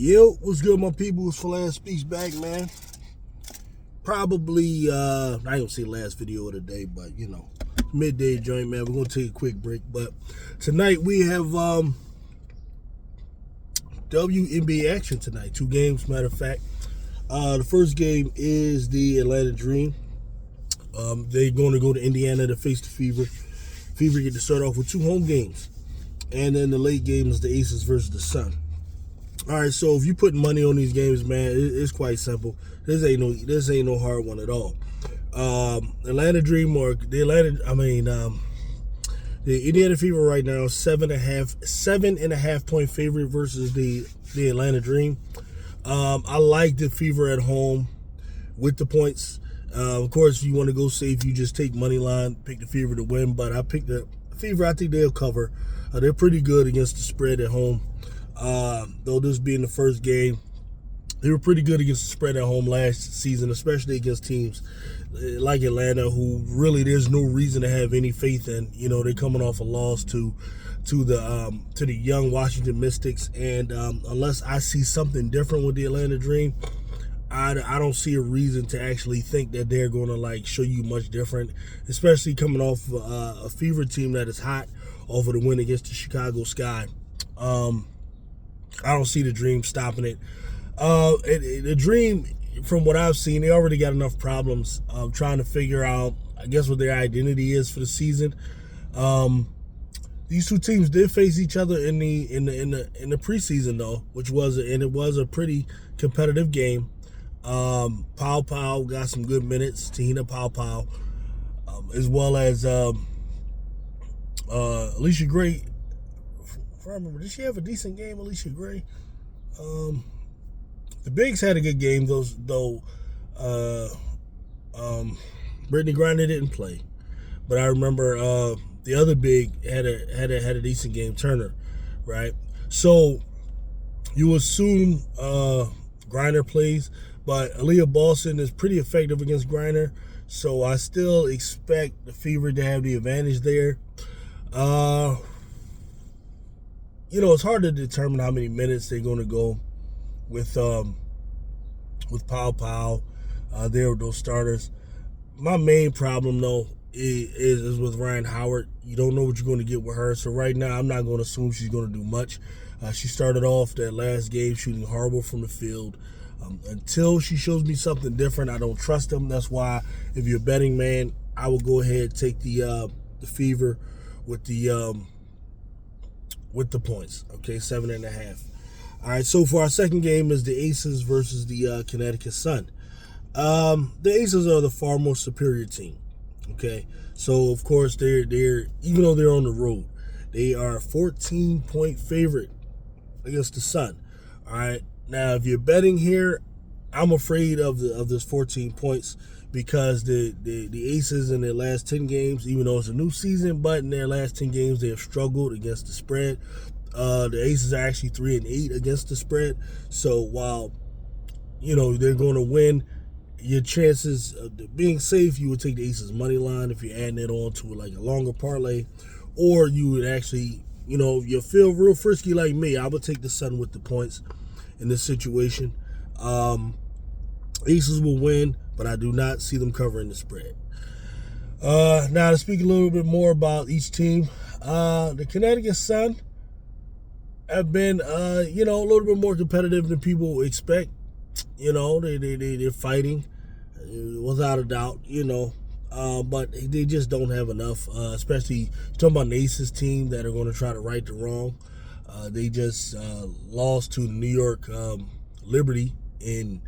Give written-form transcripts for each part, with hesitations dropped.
Yo, what's good, my people? It's Last Speaks back, man. Probably, I ain't gonna say last video of the day, but midday joint, man. We're gonna take a quick break. But tonight we have WNBA action tonight. 2 games, matter of fact. The first game is the Atlanta Dream. They're going to go to Indiana to face the Fever. Fever get to start off with 2 home games. And then the late game is the Aces versus the Sun. All right, so if you put money on these games, man, it's quite simple. This ain't no hard one at all. Atlanta Dream or the Indiana Fever right now 7.5 point favorite versus the Atlanta Dream. I like the Fever at home with the points. Of course, if you want to go safe, you just take money line, pick the Fever to win. But I picked the Fever. I think they'll cover. They're pretty good against the spread at home. Though this being the first game, they were pretty good against the spread at home last season, especially against teams like Atlanta, who really there's no reason to have any faith in. They're coming off a loss to the young Washington Mystics, and unless I see something different with the Atlanta Dream, I don't see a reason to actually think that they're going to show you much different, especially coming off a Fever team that is hot off of the win against the Chicago Sky. I don't see the Dream stopping it. The Dream, from what I've seen, they already got enough problems trying to figure out, I guess, what their identity is for the season. These 2 teams did face each other in the preseason though, which was a pretty competitive game. Pow got some good minutes. Tahina Pow, as well as Alicia Gray. If I remember, did she have a decent game, Alicia Gray? The Bigs had a good game, though. Brittany Griner didn't play, but I remember the other Big had a decent game, Turner, right? So you assume Griner plays, but Aaliyah Boston is pretty effective against Griner, so I still expect the Fever to have the advantage there. It's hard to determine how many minutes they're going to go with Pow. There with those starters. My main problem though is with Ryan Howard. You don't know what you're going to get with her. So right now, I'm not going to assume she's going to do much. She started off that last game shooting horrible from the field. Until she shows me something different, I don't trust them. That's why, if you're a betting man, I will go ahead and take the Fever with the points. Okay, 7.5. All right, so for our second game is the Aces versus the Connecticut Sun. The Aces are the far more superior team. Okay, so of course they're even though they're on the road, they are a 14-point favorite against the Sun. All right, now if you're betting here, I'm afraid of this 14 points because the Aces in their last 10 games, even though it's a new season, but in their last 10 games they have struggled against the spread. The Aces are actually 3-8 against the spread. So while they're going to win, your chances of being safe, you would take the Aces money line if you're adding it on to a longer parlay, or you would actually, you feel real frisky like me, I would take the Sun with the points in this situation. Aces will win, but I do not see them covering the spread. Now to speak a little bit more about each team, the Connecticut Sun have been, a little bit more competitive than people expect. They're fighting, without a doubt, but they just don't have enough, especially talking about the Aces team that are going to try to right the wrong. They just lost to the New York Liberty in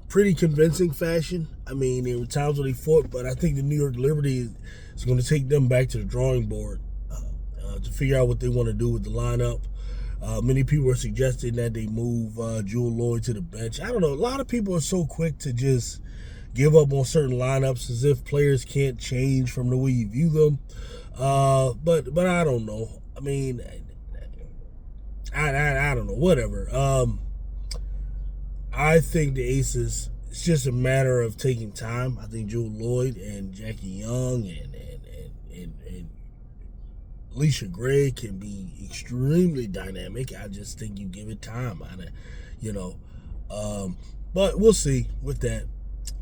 pretty convincing fashion. I mean, there were times when they fought, but I think the New York Liberty is going to take them back to the drawing board to figure out what they want to do with the lineup. Many people are suggesting that they move Jewel Lloyd to the bench. I don't know. A lot of people are so quick to just give up on certain lineups as if players can't change from the way you view them. But I don't know. I mean, I don't know. Whatever. I think the Aces, it's just a matter of taking time. I think Jewel Lloyd and Jackie Young and Alicia Gray can be extremely dynamic. I just think you give it time on it, you know. But we'll see with that.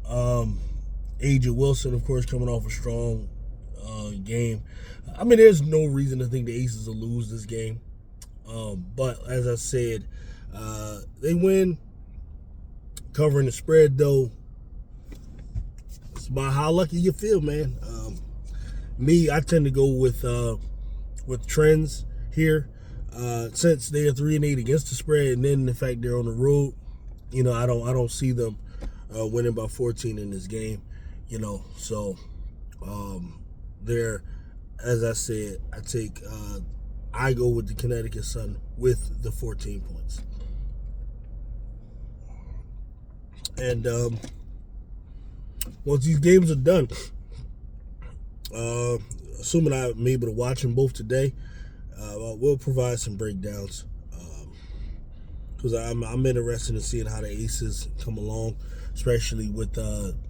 Aja Wilson, of course, coming off a strong game. I mean, there's no reason to think the Aces will lose this game. But as I said, they win. Covering the spread, though, it's about how lucky you feel, man. Me, I tend to go with trends here. Since they're 3-8 against the spread, and then the fact they're on the road, you know, I don't see them winning by 14 in this game, you know. So there, as I said, I go with the Connecticut Sun with the 14 points. And once these games are done, assuming I'm able to watch them both today, we'll provide some breakdowns because I'm interested in seeing how the Aces come along, especially with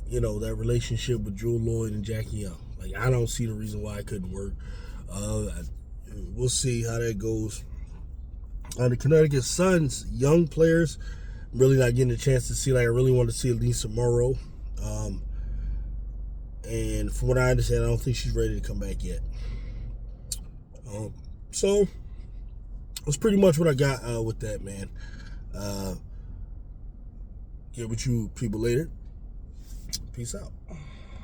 you know, that relationship with Drew Lloyd and Jackie Young. Like, I don't see the reason why it couldn't work. We'll see how that goes. The Connecticut Suns, young players, really not getting a chance to see. Like, I really want to see Lisa Morrow. And from what I understand, I don't think she's ready to come back yet. So that's pretty much what I got with that, man. Get with you people later. Peace out.